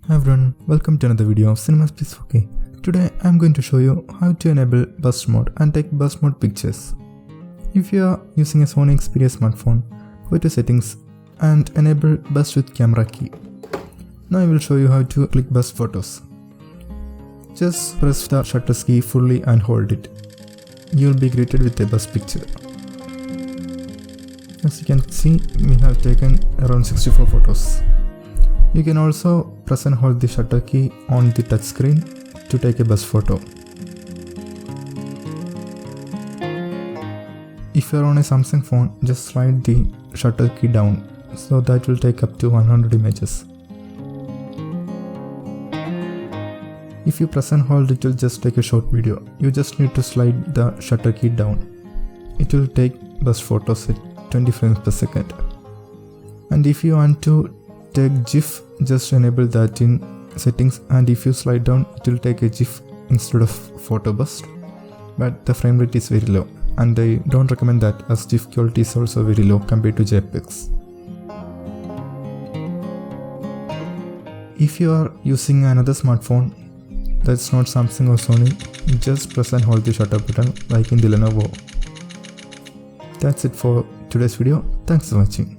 Hi everyone, welcome to another video of Cinema Space 4K. Today I am going to show you how to enable burst mode and take burst mode pictures. If you are using a Sony Xperia smartphone, go to settings and enable burst with camera key. Now I will show you how to click burst photos. Just press the shutter key fully and hold it. You will be greeted with a burst picture. As you can see, we have taken around 64 photos. You can also press and hold the shutter key on the touch screen to take a burst photo. If you are on a Samsung phone, just slide the shutter key down, so that will take up to 100 images. If you press and hold, it will just take a short video. You just need to slide the shutter key down. It will take burst photos at 20 frames per second. And if you want to take GIF, just enable that in settings, and if you slide down, it will take a GIF instead of photo burst, but the frame rate is very low and I don't recommend that, as GIF quality is also very low compared to JPEGs. If you are using another smartphone that's not Samsung or Sony, just press and hold the shutter button like in the Lenovo. That's it for today's video. Thanks for watching.